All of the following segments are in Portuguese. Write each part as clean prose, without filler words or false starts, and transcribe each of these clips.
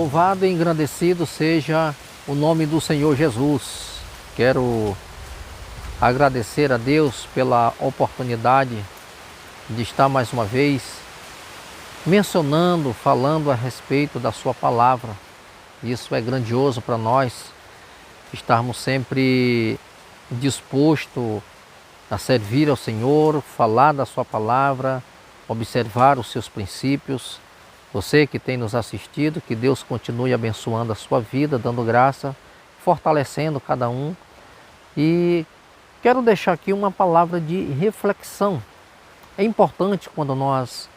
Louvado e engrandecido seja o nome do Senhor Jesus. Quero agradecer a Deus pela oportunidade de estar mais uma vez mencionando, falando a respeito da sua palavra. Isso é grandioso para nós, estarmos sempre dispostos a servir ao Senhor, falar da sua palavra, observar os seus princípios. Você que tem nos assistido, que Deus continue abençoando a sua vida, dando graça, fortalecendo cada um. E quero deixar aqui uma palavra de reflexão. É importante quando nós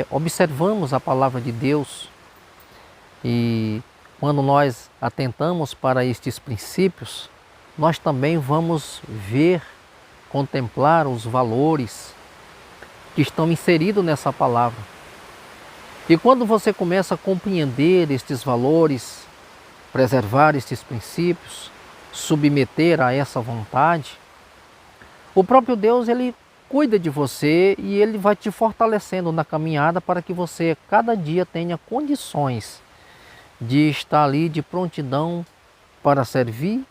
observamos a palavra de Deus e quando nós atentamos para estes princípios, nós também vamos ver, contemplar os valores que estão inseridos nessa palavra. E quando você começa a compreender estes valores, preservar estes princípios, submeter a essa vontade, o próprio Deus, ele cuida de você e ele vai te fortalecendo na caminhada para que você cada dia tenha condições de estar ali de prontidão para servir,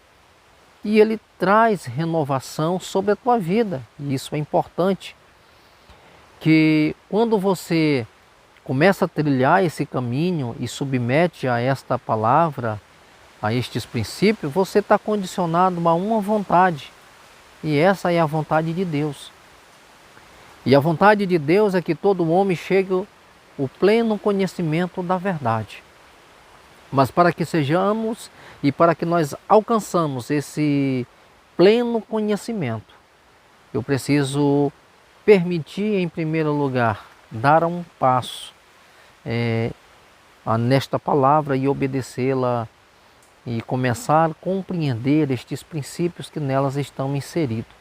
e ele traz renovação sobre a tua vida. E isso é importante, que quando você começa a trilhar esse caminho e submete a esta palavra, a estes princípios, você está condicionado a uma vontade. E essa é a vontade de Deus. E a vontade de Deus é que todo homem chegue ao pleno conhecimento da verdade. Mas para que sejamos e para que nós alcançamos esse pleno conhecimento, eu preciso permitir, em primeiro lugar, dar um passo nesta palavra e obedecê-la e começar a compreender estes princípios que nelas estão inseridos.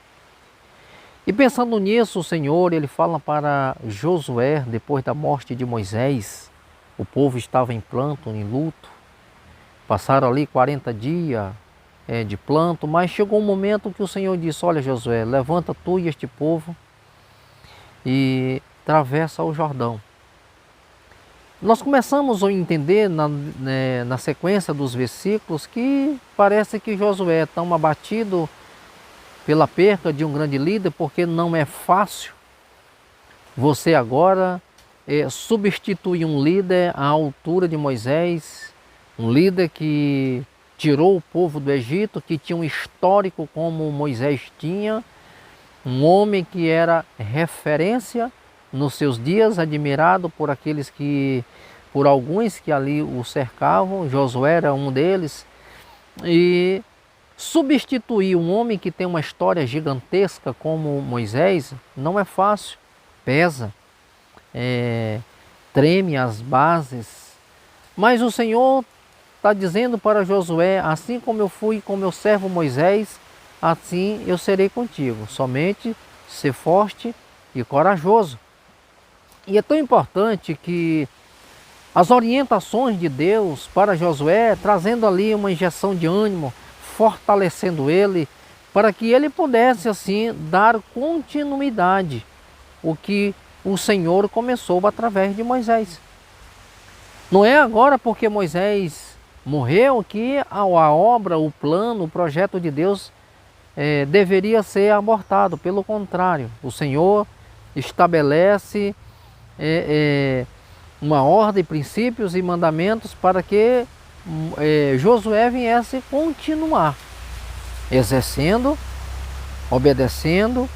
E pensando nisso, o Senhor, ele fala para Josué, depois da morte de Moisés, o povo estava em planto, em luto, passaram ali 40 dias de planto, mas chegou um momento que o Senhor disse: olha, Josué, levanta tu e este povo e atravessa o Jordão. Nós começamos a entender na sequência dos versículos que parece que Josué é tão abatido pela perca de um grande líder, porque não é fácil você agora substituir um líder à altura de Moisés, um líder que tirou o povo do Egito, que tinha um histórico como Moisés tinha, um homem que era referência nos seus dias, admirado por alguns que ali o cercavam. Josué era um deles. E substituir um homem que tem uma história gigantesca como Moisés não é fácil, pesa, treme as bases. Mas o Senhor está dizendo para Josué: assim como eu fui com meu servo Moisés, assim eu serei contigo. Somente ser forte e corajoso. E é tão importante que as orientações de Deus para Josué, trazendo ali uma injeção de ânimo, fortalecendo ele, para que ele pudesse assim dar continuidade o que o Senhor começou através de Moisés. Não é agora porque Moisés morreu que a obra, o plano, o projeto de Deus deveria ser abortado. Pelo contrário, o Senhor estabelece uma ordem, princípios e mandamentos para que Josué viesse continuar exercendo, obedecendo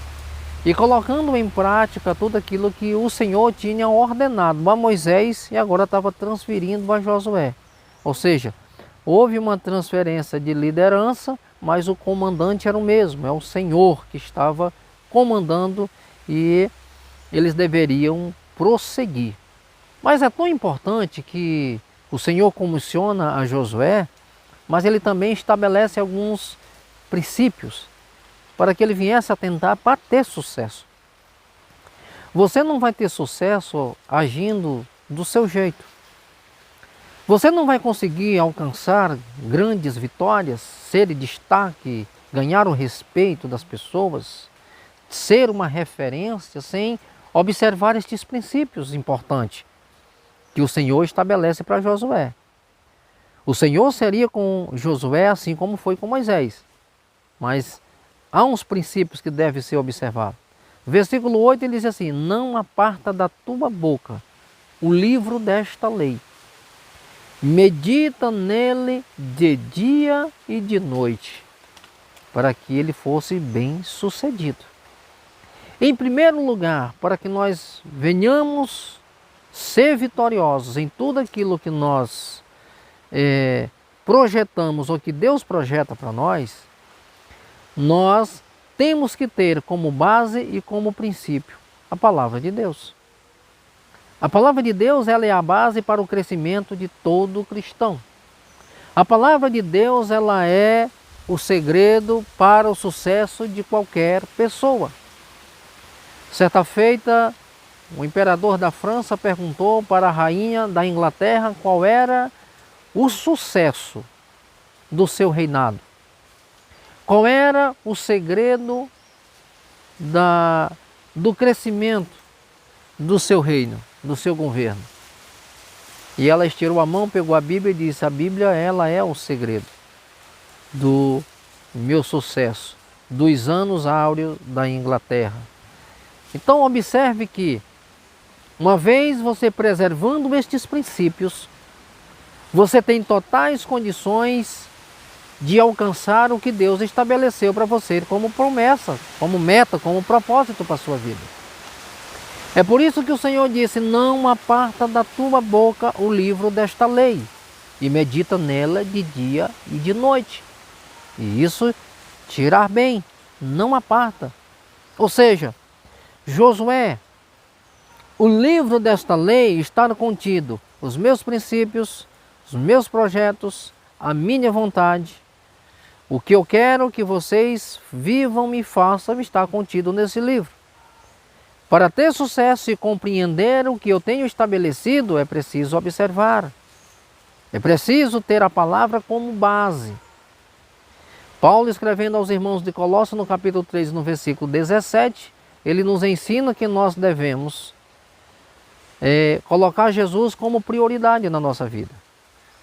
e colocando em prática tudo aquilo que o Senhor tinha ordenado a Moisés e agora estava transferindo a Josué. Ou seja, houve uma transferência de liderança, mas o comandante era o mesmo, é o Senhor que estava comandando e eles deveriam prosseguir. Mas é tão importante que o Senhor comissiona a Josué, mas ele também estabelece alguns princípios para que ele viesse a tentar para ter sucesso. Você não vai ter sucesso agindo do seu jeito. Você não vai conseguir alcançar grandes vitórias, ser destaque, ganhar o respeito das pessoas, ser uma referência sem observar estes princípios importantes que o Senhor estabelece para Josué. O Senhor seria com Josué assim como foi com Moisés. Mas há uns princípios que devem ser observados. Versículo 8 ele diz assim: não aparta da tua boca o livro desta lei. Medita nele de dia e de noite, para que ele fosse bem sucedido. Em primeiro lugar, para que nós venhamos ser vitoriosos em tudo aquilo que nós projetamos ou que Deus projeta para nós temos que ter como base e como princípio a palavra de Deus. A palavra de Deus ela é a base para o crescimento de todo cristão. A palavra de Deus ela é o segredo para o sucesso de qualquer pessoa. Certa feita, o imperador da França perguntou para a rainha da Inglaterra qual era o sucesso do seu reinado. Qual era o segredo do crescimento do seu reino, do seu governo. E ela estirou a mão, pegou a Bíblia e disse: a Bíblia ela é o segredo do meu sucesso, dos anos áureos da Inglaterra. Então observe que, uma vez você preservando estes princípios, você tem totais condições de alcançar o que Deus estabeleceu para você como promessa, como meta, como propósito para a sua vida. É por isso que o Senhor disse: não aparta da tua boca o livro desta lei, e medita nela de dia e de noite. E isso tirar bem, não aparta. Ou seja, Josué, o livro desta lei está contido os meus princípios, os meus projetos, a minha vontade. O que eu quero que vocês vivam e façam está contido nesse livro. Para ter sucesso e compreender o que eu tenho estabelecido, é preciso observar. É preciso ter a palavra como base. Paulo, escrevendo aos irmãos de Colossos, no capítulo 3, no versículo 17, ele nos ensina que nós devemos colocar Jesus como prioridade na nossa vida.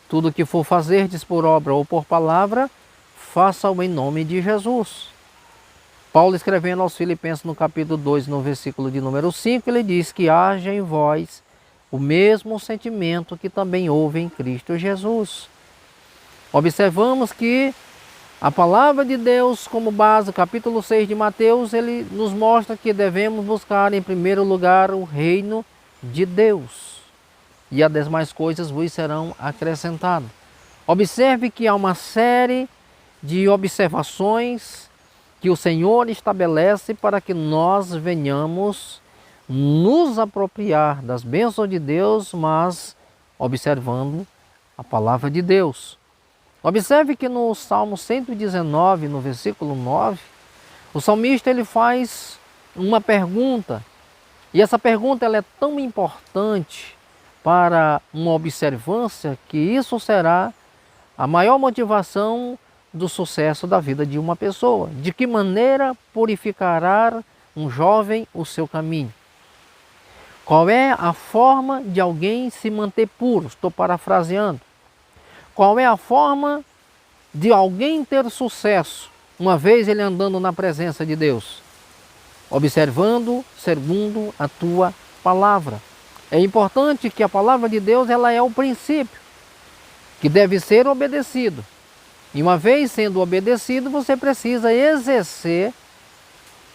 Tudo que for fazerdes por obra ou por palavra, faça-o em nome de Jesus. Paulo, escrevendo aos Filipenses no capítulo 2, no versículo de número 5, ele diz que haja em vós o mesmo sentimento que também houve em Cristo Jesus. Observamos que a palavra de Deus como base, capítulo 6 de Mateus, ele nos mostra que devemos buscar em primeiro lugar o reino de Deus, e as demais coisas vos serão acrescentadas. Observe que há uma série de observações que o Senhor estabelece para que nós venhamos nos apropriar das bênçãos de Deus, mas observando a palavra de Deus. Observe que no Salmo 119, no versículo 9, o salmista ele faz uma pergunta, e essa pergunta ela é tão importante para uma observância que isso será a maior motivação do sucesso da vida de uma pessoa. De que maneira purificará um jovem o seu caminho? Qual é a forma de alguém se manter puro? Estou parafraseando. Qual é a forma de alguém ter sucesso, uma vez ele andando na presença de Deus? Observando segundo a tua palavra. É importante que a palavra de Deus ela é o princípio, que deve ser obedecido. E uma vez sendo obedecido, você precisa exercer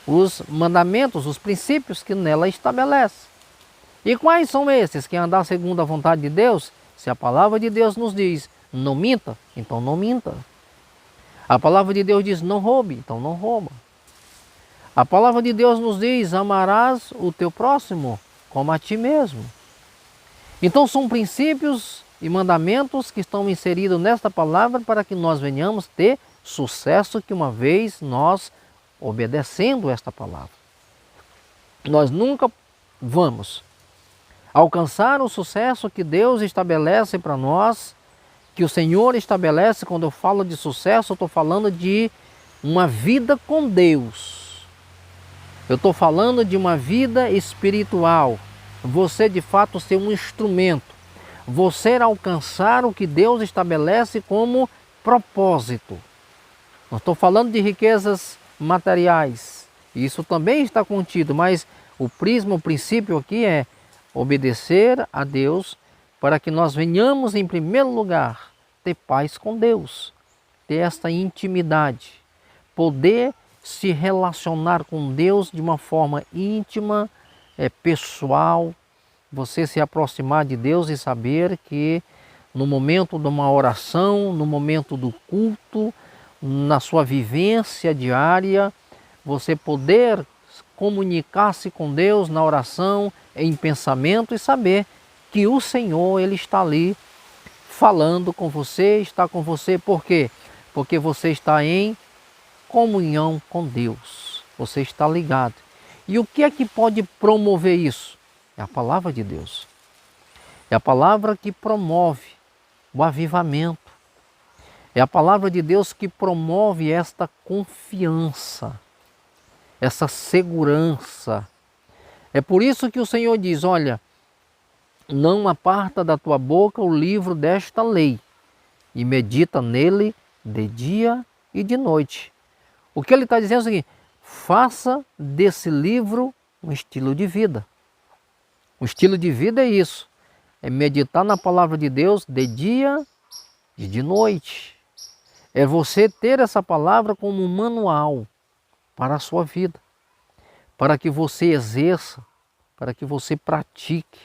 os mandamentos, os princípios que nela estabelece. E quais são esses? Que andar segundo a vontade de Deus? Se a palavra de Deus nos diz, não minta, então não minta. A palavra de Deus diz, não roube, então não rouba. A palavra de Deus nos diz, amarás o teu próximo como a ti mesmo. Então são princípios e mandamentos que estão inseridos nesta palavra para que nós venhamos ter sucesso que uma vez nós obedecendo esta palavra. Nós nunca vamos alcançar o sucesso que Deus estabelece para nós, que o Senhor estabelece. Quando eu falo de sucesso, eu estou falando de uma vida com Deus. Eu estou falando de uma vida espiritual. Você de fato ser um instrumento. você alcançar o que Deus estabelece como propósito. Não estou falando de riquezas materiais, isso também está contido, mas o prisma, o princípio aqui é obedecer a Deus para que nós venhamos, em primeiro lugar, ter paz com Deus, ter esta intimidade, poder se relacionar com Deus de uma forma íntima, pessoal, você se aproximar de Deus e saber que no momento de uma oração, no momento do culto, na sua vivência diária, você poder comunicar-se com Deus na oração, em pensamento e saber que o Senhor, Ele está ali falando com você, está com você. Por quê? Porque você está em comunhão com Deus, você está ligado. E o que é que pode promover isso? É a palavra de Deus. É a palavra que promove o avivamento. É a palavra de Deus que promove esta confiança, essa segurança. É por isso que o Senhor diz, olha, não aparta da tua boca o livro desta lei e medita nele de dia e de noite. O que ele está dizendo é o seguinte, faça desse livro um estilo de vida. O estilo de vida é isso, é meditar na palavra de Deus de dia e de noite. É você ter essa palavra como um manual para a sua vida, para que você exerça, para que você pratique,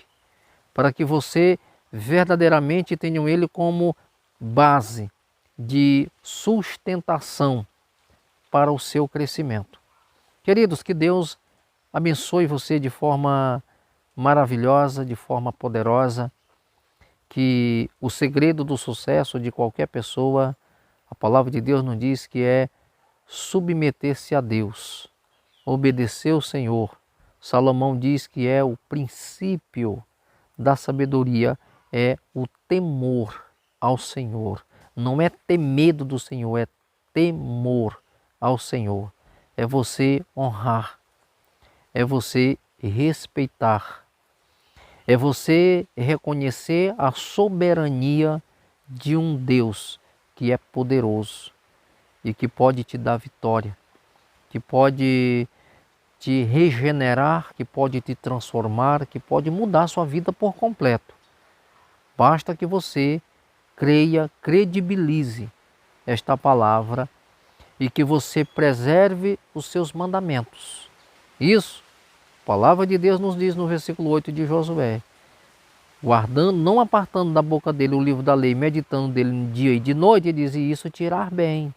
para que você verdadeiramente tenha ele como base de sustentação para o seu crescimento. Queridos, que Deus abençoe você de forma maravilhosa, de forma poderosa, que o segredo do sucesso de qualquer pessoa, a palavra de Deus nos diz que é submeter-se a Deus, obedecer ao Senhor. Salomão diz que é o princípio da sabedoria, é o temor ao Senhor. Não é ter medo do Senhor, é temor ao Senhor. É você honrar, é você respeitar, é você reconhecer a soberania de um Deus que é poderoso e que pode te dar vitória, que pode te regenerar, que pode te transformar, que pode mudar a sua vida por completo. Basta que você creia, credibilize esta palavra e que você preserve os seus mandamentos. Isso, a palavra de Deus nos diz no versículo 8 de Josué, guardando, não apartando da boca dele o livro da lei, meditando dele de dia e de noite, ele diz, e isso te irá bem.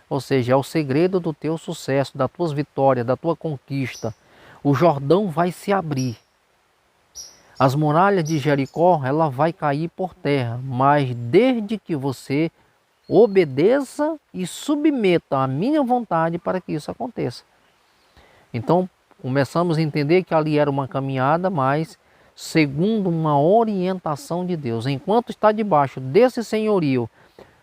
Ou seja, é o segredo do teu sucesso, das tuas vitórias, da tua conquista. O Jordão vai se abrir. As muralhas de Jericó, ela vai cair por terra, mas desde que você obedeça e submeta à minha vontade para que isso aconteça. Então, começamos a entender que ali era uma caminhada, mas segundo uma orientação de Deus. Enquanto está debaixo desse senhorio,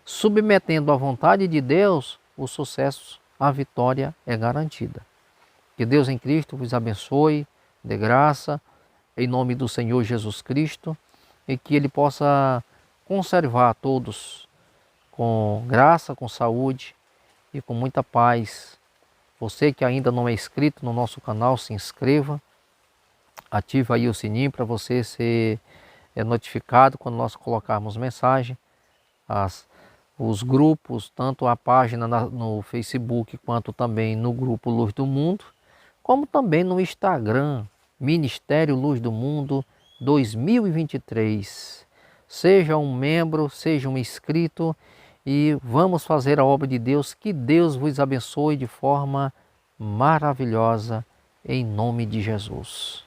submetendo à vontade de Deus, o sucesso, a vitória é garantida. Que Deus em Cristo vos abençoe, dê graça, em nome do Senhor Jesus Cristo, e que Ele possa conservar a todos com graça, com saúde e com muita paz. Você que ainda não é inscrito no nosso canal, se inscreva, ative aí o sininho para você ser notificado quando nós colocarmos mensagem. Os grupos, tanto a página no Facebook, quanto também no grupo Luz do Mundo, como também no Instagram, Ministério Luz do Mundo 2023. Seja um membro, seja um inscrito e vamos fazer a obra de Deus. Que Deus vos abençoe de forma maravilhosa, em nome de Jesus.